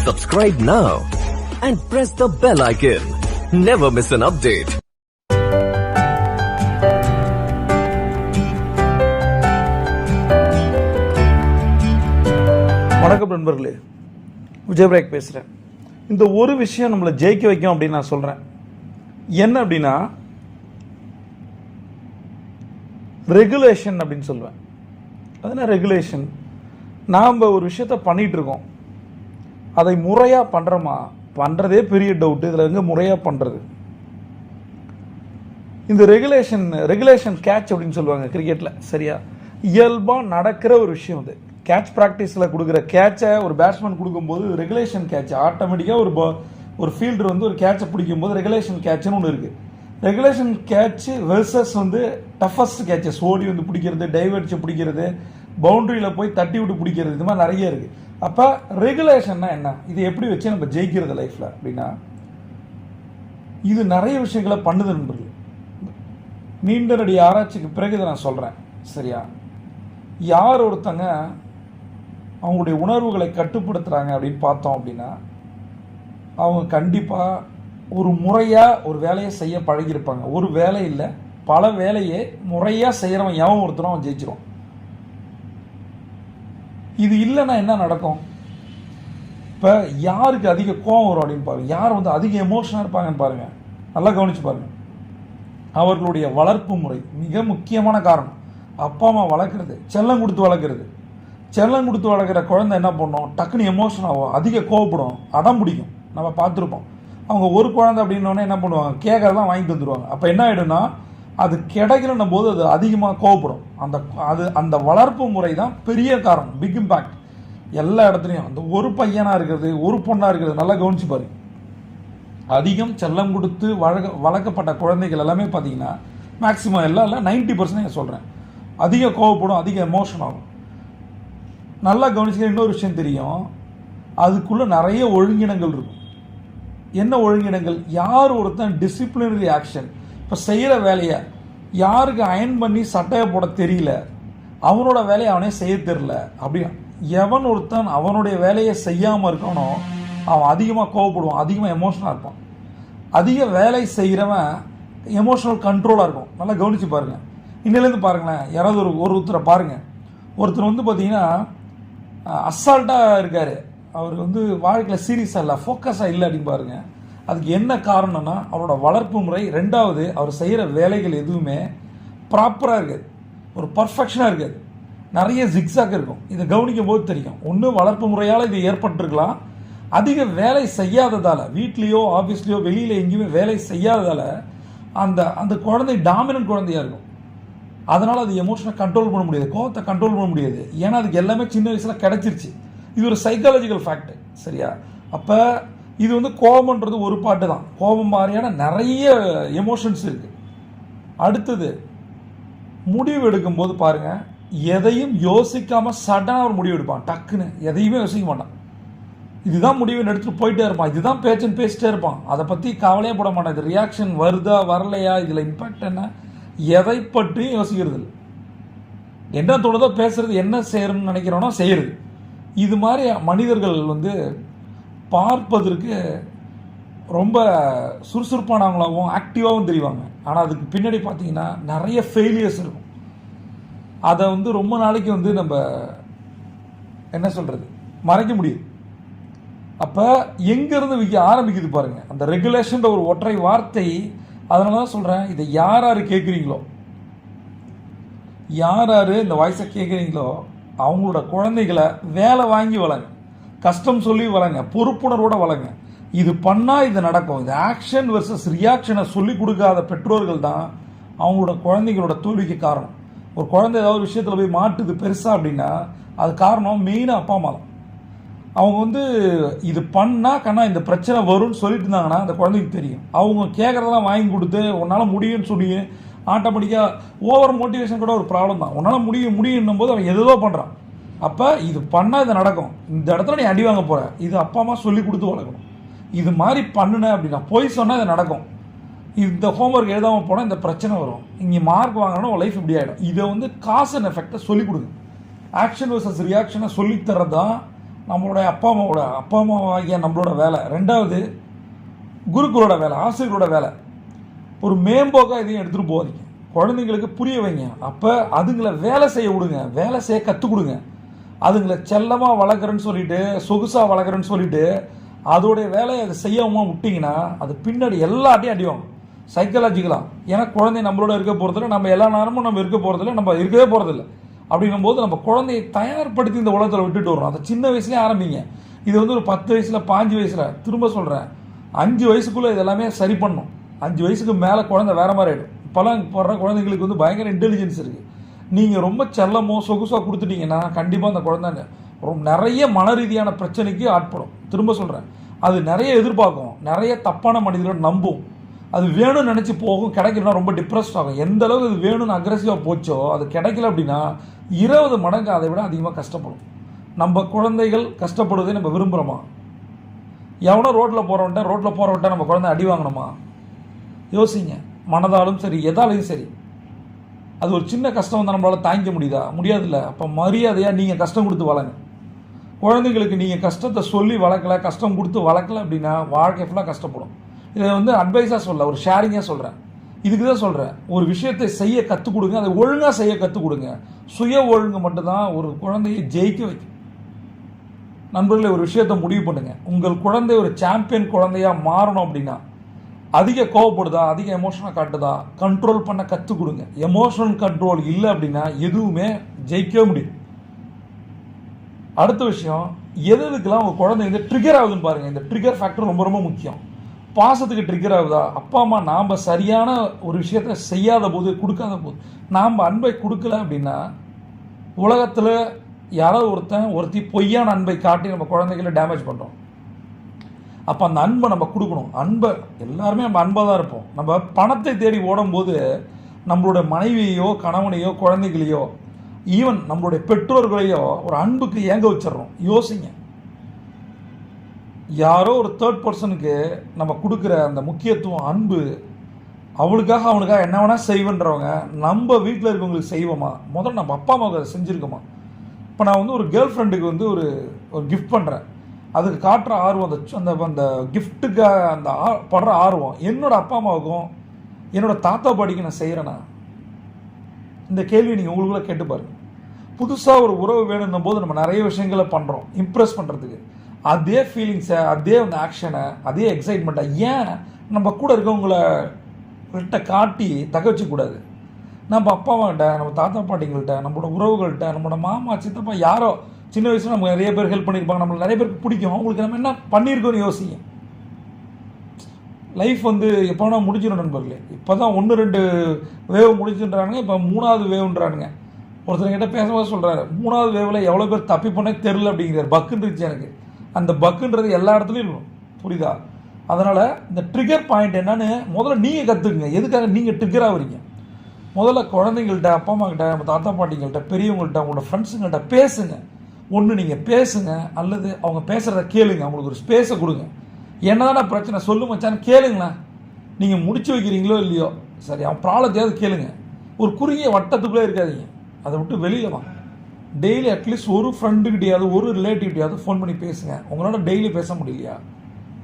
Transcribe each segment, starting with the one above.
Subscribe now and press the bell icon. Never miss an update. வணக்கம் நண்பர்களே, விஜயபிரேக் பேசுகிறேன். இந்த ஒரு விஷயம் நம்மளை ஜெயிக்க வைக்கும் அப்படின்னு நான் சொல்கிறேன். என்ன அப்படின்னா ரெகுலேஷன் அப்படின்னு சொல்லுவேன். அதுனா ரெகுலேஷன், நாம் ஒரு விஷயத்த பண்ணிகிட்டு இருக்கோம், அதை முறையாக பண்ணுறோமா? பண்ணுறதே பெரிய டவுட்டு. இதில் எங்கே முறையாக பண்ணுறது? இந்த ரெகுலேஷன் கேட்ச் அப்படின்னு சொல்லுவாங்க கிரிக்கெட்டில். சரியா, இயல்பாக நடக்கிற ஒரு விஷயம். அது கேட்ச் ப்ராக்டிஸில் கொடுக்குற கேட்சை ஒரு பேட்ஸ்மேன் கொடுக்கும்போது ரெகுலேஷன் கேட்ச். ஆட்டோமேட்டிக்காக ஒரு ஃபீல்டர் வந்து ஒரு கேட்சை பிடிக்கும்போது ரெகுலேஷன் கேட்ச்னு ஒன்று இருக்குது. ரெகுலேஷன் கேட்ச் வெர்சஸ் டஃபஸ்ட் கேட்சஸ், ஓடி பிடிக்கிறது, டைவர்ட்ஸை பிடிக்கிறது, பவுண்டரியில் போய் தட்டி விட்டு பிடிக்கிறது, இது மாதிரி நிறைய இருக்குது. அப்போ ரெகுலேஷன்னா என்ன? இது எப்படி வச்சு நம்ம ஜெயிக்கிறது லைஃப்பில் அப்படின்னா, இது நிறைய விஷயங்களை பண்ணுது நண்பர்கள். நீண்ட நடி ஆராய்ச்சிக்கு பிறகு இதை நான் சொல்கிறேன். சரியா, யார் ஒருத்தங்க அவங்களுடைய உணர்வுகளை கட்டுப்படுத்துகிறாங்க அப்படின்னு பார்த்தோம் அப்படின்னா, அவங்க கண்டிப்பாக ஒரு முறையாக ஒரு வேலையை செய்ய பழகியிருப்பாங்க. ஒரு வேலை இல்லை, பல வேலையை முறையாக செய்கிறவன் எவன் ஒருத்தரும் அவன் ஜெயிச்சிருவான். இது இல்லைன்னா என்ன நடக்கும்? இப்போ யாருக்கு அதிக கோபம் வரும் அப்படின்னு பாருங்கள், யார் அதிக எமோஷனாக இருப்பாங்கன்னு பாருங்கள், நல்லா கவனிச்சு பாருங்கள். அவர்களுடைய வளர்ப்பு முறை மிக முக்கியமான காரணம். அப்பா அம்மா வளர்க்குறது, செல்லம் கொடுத்து வளர்க்குறது. செல்லம் கொடுத்து வளர்க்குற குழந்தை என்ன பண்ணும்? டக்குன்னு எமோஷன் ஆகும், அதிக கோவப்படும், அடம் பிடிக்கும். நம்ம பார்த்துருப்போம். அவங்க ஒரு குழந்தை அப்படின்னோடனே என்ன பண்ணுவாங்க? கேட்கறதெல்லாம் வாங்கி தந்துடுவாங்க. அப்போ என்ன ஆகிடும்னா, அது கிடைக்கலன்னும் போது அது அதிகமாக கோவப்படும். அந்த வளர்ப்பு முறை தான் பெரிய காரணம், பிக் இம்பேக்ட் எல்லா இடத்துலையும். அந்த ஒரு பையனாக இருக்கிறது, ஒரு பொண்ணாக இருக்கிறது, நல்லா கவனிச்சு பாருங்க. அதிகம் செல்லம் கொடுத்து வளர்க்கப்பட்ட குழந்தைகள் எல்லாமே பார்த்தீங்கன்னா, மேக்ஸிமம் எல்லாம் இல்லை, 90% சொல்கிறேன், அதிக கோவப்படும், அதிக எமோஷன் ஆகும். நல்லா கவனிச்சுக்க. இன்னொரு விஷயம் தெரியும், அதுக்குள்ளே நிறைய ஒழுங்கினங்கள் இருக்கும். என்ன ஒழுங்கினங்கள்? யார் ஒருத்தன் டிசிப்ளினரி ஆக்ஷன், இப்போ செய்கிற வேலையை யாருக்கு அயன் பண்ணி சட்டையை போட தெரியல, அவனோட வேலையை அவனே செய்ய தெரியல, அப்படி எவன் ஒருத்தன் அவனுடைய வேலையை செய்யாமல் இருக்கானோ அவன் அதிகமாக கோவப்படுவான், அதிகமாக எமோஷனாக இருப்பான். அதிக வேலை செய்கிறவன் எமோஷனல் கண்ட்ரோலாக இருக்கும். நல்லா கவனித்து பாருங்கள். இன்னிலேருந்து பாருங்களேன், யாராவது ஒருத்தரை பாருங்கள். ஒருத்தர் பார்த்தீங்கன்னா அசால்ட்டாக இருக்கார், அவர் வாழ்க்கையில் சீரியஸாக இல்லை, ஃபோக்கஸாக இல்லை அப்படின்னு பாருங்கள். அதுக்கு என்ன காரணம்னா அவரோட வளர்ப்பு முறை. ரெண்டாவது, அவர் செய்கிற வேலைகள் எதுவுமே ப்ராப்பராக இருக்காது, ஒரு பர்ஃபெக்ஷனாக இருக்காது, நிறைய ஜிக்ஸாக் இருக்கும். இதை கவனிக்கும் போது தெரியும். ஒன்று வளர்ப்பு முறையால் இது ஏற்பட்டிருக்கலாம், அதிக வேலை செய்யாததால், வீட்லேயோ ஆஃபீஸ்லேயோ வெளியில் எங்கேயுமே வேலை செய்யாததால் அந்த குழந்தை டாமினன்ட் குழந்தையாக இருக்கும். அதனால் அது எமோஷனை கண்ட்ரோல் பண்ண முடியாது, கோவத்தை கண்ட்ரோல் பண்ண முடியாது. ஏன்னா அதுக்கு எல்லாமே சின்ன வயசில் கிடச்சிருச்சு. இது ஒரு சைக்காலஜிக்கல் ஃபேக்ட். சரியா, அப்போ இது கோபம்ன்றது ஒரு பாட்டு தான். கோபம் மாதிரியான நிறைய எமோஷன்ஸ் இருக்குது. அடுத்தது, முடிவு எடுக்கும்போது பாருங்கள், எதையும் யோசிக்காமல் சடனாக ஒரு முடிவு எடுப்பான். டக்குன்னு எதையுமே யோசிக்க மாட்டான். இதுதான் முடிவுன்னு எடுத்துகிட்டு போயிட்டே இருப்பான். இதுதான் பேச்சுன்னு பேசிட்டே இருப்பான். அதை பற்றி கவலையே போட மாட்டான். இது ரியாக்ஷன் வருதா வரலையா, இதில் இம்பேக்ட் என்ன, எதை பற்றியும் யோசிக்கிறது இல்லை. என்ன தோணுதோ பேசுறது, என்ன செய்யணும்னு நினைக்கிறோனோ செய்யறது. இது மாதிரி மனிதர்கள் பார்ப்பதற்கு ரொம்ப சுறுசுறுப்பானவங்களாகவும் ஆக்டிவாகவும் தெரிவாங்க. ஆனால் அதுக்கு பின்னாடி பார்த்தீங்கன்னா நிறைய ஃபெயிலியர்ஸ் இருக்கும். அதை ரொம்ப நாளைக்கு நம்ம என்ன சொல்கிறது, மறைக்க முடியும். அப்போ எங்கேருந்து ஆரம்பிக்குது பாருங்கள் அந்த ரெகுலேஷன் ஒரு ஒற்றை வார்த்தை. அதனால தான் சொல்கிறேன், இதை யார் கேட்குறீங்களோ, யார் இந்த வாய்ஸை கேட்குறீங்களோ, அவங்களோட குழந்தைகளை வேலை வாங்கி வளங்க, கஷ்டம் சொல்லி வளங்க, பொறுப்புணர்வோடு வளங்க. இது பண்ணால் இது நடக்கும். இது ஆக்ஷன் வெர்சஸ் ரியாக்ஷனை சொல்லி கொடுக்காத பெற்றோர்கள் தான் அவங்களோட குழந்தைகளோட தோல்விக்கு காரணம். ஒரு குழந்தை ஏதாவது ஒரு விஷயத்தில் போய் மாட்டுது பெருசாக அப்படின்னா அது காரணம் மெயினாக அப்பா அம்மா தான். அவங்க இது பண்ணால் கண்ணா இந்த பிரச்சனை வரும்னு சொல்லிட்டு இருந்தாங்கன்னா அந்த குழந்தைக்கு தெரியும். அவங்க கேட்குறதெல்லாம் வாங்கி கொடுத்து உன்னால் முடியும்னு சொல்லி ஆட்டோமேட்டிக்காக ஓவர் மோட்டிவேஷன் கூட ஒரு ப்ராப்ளம் தான். உன்னால் முடியும்னும் போது அவன் எதோ பண்ணுறான். அப்போ இது பண்ணால் இது நடக்கும், இந்த இடத்துல நீ அடி வாங்க போகிற, இது அப்பா அம்மா சொல்லி கொடுத்து வளர்க்கணும். இது மாதிரி பண்ணுன அப்படின்னா, போய் சொன்னால் இது நடக்கும், இந்த ஹோம்ஒர்க் எழுதாமல் போனால் இந்த பிரச்சனை வரும், இங்கே மார்க் வாங்கினா லைஃப் இப்படி ஆகிடும். இதை காஸ் அண்ட் எஃபெக்டை சொல்லிக் கொடுங்க. ஆக்ஷன் வர்சஸ் ரியாக்ஷனை சொல்லித்தரது தான் நம்மளுடைய அப்பா அம்மாவாகிய நம்மளோட வேலை. ரெண்டாவது குருக்களோட வேலை, ஆசிரியர்களோட வேலை. ஒரு மேம்போக்காக இதையும் எடுத்துகிட்டு போகாதீங்க. குழந்தைங்களுக்கு புரிய வைங்க. அப்போ அதுங்களை வேலை செய்ய விடுங்க, வேலை செய்ய கற்றுக் கொடுங்க. அதுங்களை செல்லமாக வளர்க்குறேன்னு சொல்லிட்டு, சொகுசாக வளர்க்குறேன்னு சொல்லிட்டு அதோடைய வேலையை அதை செய்யாமல் விட்டிங்கன்னா அது பின்னாடி எல்லாட்டையும் அடிவாங்க சைக்காலஜிக்கலாக. ஏன்னா குழந்தை நம்மளோட இருக்க போகிறதில்ல, நம்ம எல்லா நேரமும் நம்ம இருக்க போகிறதில்ல, நம்ம இருக்கவே போகிறதில்ல. அப்படின்னும் போது நம்ம குழந்தையை தயார்படுத்தி இந்த உலகத்தில் விட்டுட்டு வரோம். அதை சின்ன வயசுலேயே ஆரம்பிங்க. இது வந்து ஒரு 10 வயசில் 5 வயசில், திரும்ப சொல்கிறேன் 5 வயசுக்குள்ளே இதெல்லாமே சரி பண்ணணும். 5 வயசுக்கு மேலே குழந்தை வேறு மாதிரி ஆகிடும். இப்போலாம் போடுற குழந்தைங்களுக்கு வந்து பயங்கர இன்டெலிஜென்ஸ் இருக்குது. நீங்கள் ரொம்ப செல்லமோ சொகுசாக கொடுத்துட்டீங்கன்னா கண்டிப்பாக அந்த குழந்தை ரொம்ப நிறைய மன ரீதியான பிரச்சனைக்கு ஆட்படும். திரும்ப சொல்கிறேன், அது நிறைய எதிர்பார்க்கும், நிறைய தப்பான மனிதர்களை நம்பும், அது வேணும்னு நினச்சி போகும். கிடைக்கலன்னா ரொம்ப டிப்ரெஸ்ட் ஆகும். எந்த அளவுக்கு அது வேணும்னு அக்ரெசிவாக போச்சோ அது கிடைக்கல அப்படின்னா 20 மடங்கு அதை விட அதிகமாக கஷ்டப்படும். நம்ம குழந்தைகள் கஷ்டப்படுவதை நம்ம விரும்புகிறோமா? எவனோ ரோட்டில் போகிறவன்ட்ட நம்ம குழந்தை அடி வாங்கணுமா? யோசிங்க. மனதாலும் சரி, எதாலையும் சரி, அது ஒரு சின்ன கஷ்டம் வந்து நம்மளால் தாங்கிக்க முடியுதா? முடியாதுல்ல. அப்போ மரியாதையாக நீங்கள் கஷ்டம் கொடுத்து வளங்க. குழந்தைங்களுக்கு நீங்கள் கஷ்டத்தை சொல்லி வளர்க்கல, கஷ்டம் கொடுத்து வளர்க்கல அப்படின்னா வாழ்க்கை ஃபுல்லாக கஷ்டப்படும். இதை வந்து அட்வைஸாக சொல்ல, ஒரு ஷேரிங்காக சொல்கிறேன். இதுக்கு தான் சொல்கிறேன், ஒரு விஷயத்தை செய்ய கற்றுக் கொடுங்க, அதை ஒழுங்காக செய்ய கற்றுக் கொடுங்க. சுய ஒழுங்கு மட்டும்தான் ஒரு குழந்தையை ஜெயிக்க வைக்கும். நண்பர்களே, ஒரு விஷயத்தை முடிவு பண்ணுங்கள். உங்கள் குழந்தை ஒரு சாம்பியன் குழந்தையாக மாறணும் அப்படின்னா அதிக கோவப்படுதா, அதிக எமோஷனாக காட்டுதா, கண்ட்ரோல் பண்ண கற்றுக் கொடுங்க. எமோஷனல் கண்ட்ரோல் இல்லை அப்படின்னா எதுவுமே ஜெயிக்கவே முடியும். அடுத்த விஷயம், எதுக்கெல்லாம் உங்கள் குழந்தை வந்து ட்ரிகர் ஆகுதுன்னு பாருங்கள். இந்த ட்ரிகர் ஃபேக்டர் ரொம்ப ரொம்ப முக்கியம். பாசத்துக்கு ட்ரிகர் ஆகுதா? அப்பா அம்மா நாம் சரியான ஒரு விஷயத்தை செய்யாத போது, கொடுக்காத போது, நாம் அன்பை கொடுக்கல அப்படின்னா உலகத்தில் யாராவது ஒருத்தி பொய்யான அன்பை காட்டி நம்ம குழந்தைகளை டேமேஜ் பண்ணுறோம். அப்போ அந்த அன்பை நம்ம கொடுக்கணும். அன்பை எல்லாருமே நம்ம அன்பாக தான் இருப்போம். நம்ம பணத்தை தேடி ஓடும்போது நம்மளோட மனைவியையோ கணவனையோ குழந்தைகளையோ ஈவன் நம்மளுடைய பெற்றோர்களையோ ஒரு அன்புக்கு ஏங்க வச்சிடறோம். யோசிங்க. யாரோ ஒரு தேர்ட் பர்சனுக்கு நம்ம கொடுக்குற அந்த முக்கியத்துவம், அன்பு, அவனுக்காக என்ன வேணால் செய்வேன்றவங்க நம்ம வீட்டில் இருக்கவங்களுக்கு செய்வோமா? முதல்ல நம்ம அப்பா அம்மாவுக்கு அதை செஞ்சுருக்கோமா? இப்போ நான் வந்து ஒரு கேர்ள் ஃப்ரெண்டுக்கு வந்து ஒரு கிஃப்ட் பண்ணுறேன். அதுக்கு காட்டுற ஆர்வம், அந்த கிஃப்ட்டுக்காக அந்த படுற ஆர்வம் என்னோடய அப்பா அம்மாவுக்கும் என்னோடய தாத்தா பாட்டிக்கு நான் செய்கிறேன்னா? இந்த கேள்வி நீங்கள் உங்களுக்குள்ள கேட்டு பாருங்கள். புதுசாக ஒரு உறவு வேணுன்னும் போது நம்ம நிறைய விஷயங்களை பண்ணுறோம் இம்ப்ரெஸ் பண்ணுறதுக்கு. அதே ஃபீலிங்ஸை, அதே அந்த ஆக்ஷனை, அதே எக்ஸைட்மெண்ட்டை ஏன் நம்ம கூட இருக்கவங்கள்ட்ட காட்டி தக்க வச்சுக்கூடாது? நம்ம அப்பா அம்மாக்கிட்ட, நம்ம தாத்தா பாட்டிங்கள்கிட்ட, நம்மளோட உறவுகள்கிட்ட, நம்மளோட மாமா சித்தப்பா யாரோ சின்ன வயசில் நம்ம நிறைய பேர் ஹெல்ப் பண்ணியிருப்பாங்க, நம்மளுக்கு நிறைய பேருக்கு பிடிக்கும், அவங்களுக்கு நம்ம என்ன பண்ணியிருக்கோன்னு யோசிங்க. லைஃப் வந்து எப்போ வேணால் முடிஞ்சிடும் நண்பர்களே. இப்போ தான் 1-2 வேவ் முடிச்சுன்றானுங்க, இப்போ 3வது வேவ்ன்றானுங்க. ஒருத்தர்கிட்ட பேசும்போது சொல்கிறாரு, 3வது வேவில் எவ்வளோ பேர் தப்பி பண்ணே தெரில அப்படிங்கிறார். பக்குன்னு இருந்துச்சு எனக்கு. அந்த பக்குன்றது எல்லா இடத்துலையும் இருக்கும், புரியுதா? அதனால் இந்த ட்ரிகர் பாயிண்ட் என்னன்னு முதல்ல நீங்கள் கற்றுக்குங்க. எதுக்காக நீங்கள் ட்ரிகர் ஆகுறீங்க? முதல்ல குழந்தைங்கள்ட்ட, அப்பா அம்மா கிட்ட, நம்ம தாத்தா பாட்டிங்கள்ட்ட, பெரியவங்கள்ட்ட, உங்களோட ஃப்ரெண்ட்ஸுங்கள்ட்ட பேசுங்க. ஒன்று நீங்கள் பேசுங்க, அல்லது அவங்க பேசுகிறத கேளுங்க. அவங்களுக்கு ஒரு ஸ்பேஸை கொடுங்க. என்னதான பிரச்சனை சொல்லு மச்சான்னு கேளுங்களா. நீங்கள் முடிச்சு வைக்கிறீங்களோ இல்லையோ சரி, அவன் ப்ராப்ளத்தையாவது கேளுங்க. ஒரு குறுகிய வட்டத்துக்குள்ளே இருக்காதீங்க. அதை விட்டு வெளியில் வாங்க. டெய்லி அட்லீஸ்ட் ஒரு ஃப்ரெண்டுக்கிட்டையாவது, ஒரு ரிலேட்டிவ்கிட்டையாவது ஃபோன் பண்ணி பேசுங்க. உங்களால் டெய்லி பேச முடியலையா,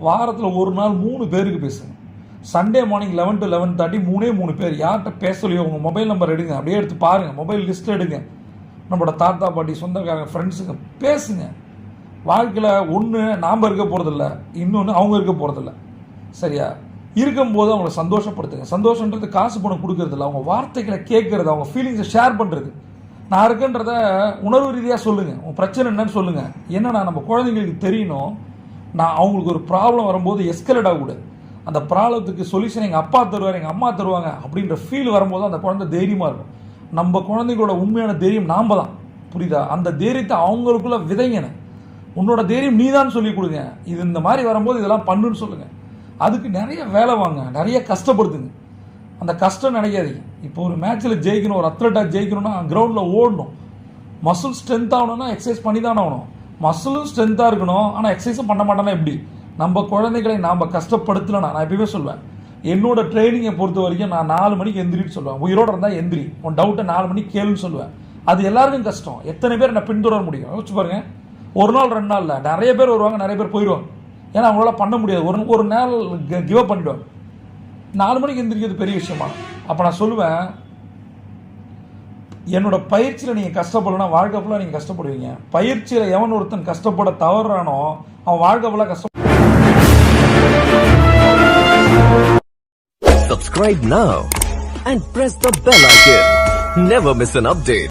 வாரத்தில் ஒரு நாள் 3 பேருக்கு பேசுங்க. சண்டே மார்னிங் 11 to 11:30 3 பேர் யார்கிட்ட பேசலையோ உங்கள் மொபைல் நம்பர் எடுங்க, அப்படியே எடுத்து பாருங்கள், மொபைல் லிஸ்ட்டில் எடுங்க. நம்மளோட தாத்தா பாட்டி, சொந்தக்காரங்க, ஃப்ரெண்ட்ஸுங்க பேசுங்க. வாழ்க்கையில் ஒன்று நாம் இருக்க போகிறதில்ல, இன்னொன்று அவங்க இருக்க போகிறதில்ல. சரியா? இருக்கும்போது அவங்கள சந்தோஷப்படுத்துங்க. சந்தோஷன்றது காசு பணம் கொடுக்கறதில்ல, அவங்க வார்த்தைகளை கேட்குறது, அவங்க ஃபீலிங்ஸை ஷேர் பண்ணுறது. நான் இருக்கேன்றத உணர்வு ரீதியாக சொல்லுங்கள். உங்கள் பிரச்சனை என்னன்னு சொல்லுங்கள். என்னன்னா நம்ம குழந்தைங்களுக்கு தெரியணும், நான் அவங்களுக்கு ஒரு ப்ராப்ளம் வரும்போது எஸ்கலேட் ஆகக்கூடாது. அந்த ப்ராப்ளத்துக்கு சொல்யூஷன் எங்கள் அப்பா தருவார், எங்கள் அம்மா தருவாங்க அப்படின்ற ஃபீல் வரும்போது அந்த குழந்தை தைரியமாக இருக்கும். நம்ம குழந்தைங்களோட உண்மையான தைரியம் நாம் தான், புரியுதா? அந்த தைரியத்தை அவங்களுக்குள்ள விதைங்கன்னு. உன்னோட தைரியம் நீ தான் சொல்லி கொடுங்க. இது இந்த மாதிரி வரும்போது இதெல்லாம் பண்ணுன்னு சொல்லுங்கள். அதுக்கு நிறைய வேலை வாங்க, நிறைய கஷ்டப்படுத்துங்க. அந்த கஷ்டம் நினைக்காதீங்க. இப்போ ஒரு மேட்ச்சில் ஜெயிக்கணும், ஒரு அத்லட்டாக ஜெயிக்கணும்னா கிரவுண்டில் ஓடணும். மசில் ஸ்ட்ரென்த் ஆகணும்னா எக்ஸசைஸ் பண்ணி தான் ஆகணும். மசிலும் ஸ்ட்ரென்த்தாக இருக்கணும், ஆனால் எக்ஸசைஸும் பண்ண மாட்டோன்னா எப்படி? நம்ம குழந்தைகளை நாம் கஷ்டப்படுத்தலைன்னா, நான் எப்பயுமே சொல்வேன், என்னோட ட்ரைனிங்கை பொறுத்த வரைக்கும் நான் 4 மணிக்கு எந்திரின்னு சொல்லுவேன். உயிரோடு இருந்தால் எந்திரி, உன் டவுட்டை 4 மணிக்கு கேளுன்னு சொல்லுவேன். அது எல்லாருக்கும் கஷ்டம். எத்தனை பேர் என்னை பின்தொடர முடியும்? யோசிச்சு பாருங்க. ஒரு நாள் 2 நாள்ல நிறைய பேர் வருவாங்க, நிறைய பேர் போயிடுவாங்க. ஏன்னா அவங்களால பண்ண முடியாது. ஒரு நாள் கிவ் அப் பண்ணிடுவாங்க. 4 மணிக்கு எந்திரிக்கிறது பெரிய விஷயமா? அப்போ நான் சொல்லுவேன், என்னோட பயிற்சியில் நீங்கள் கஷ்டப்படலன்னா வாழ்க்கை ஃபுல்லாக நீங்கள் கஷ்டப்படுவீங்க. பயிற்சியில் எவன் ஒருத்தன் கஷ்டப்பட தவறானோ அவன் வாழ்க்கை ஃபுல்லாக கஷ்டம். Subscribe now and press the bell icon. Never miss an update.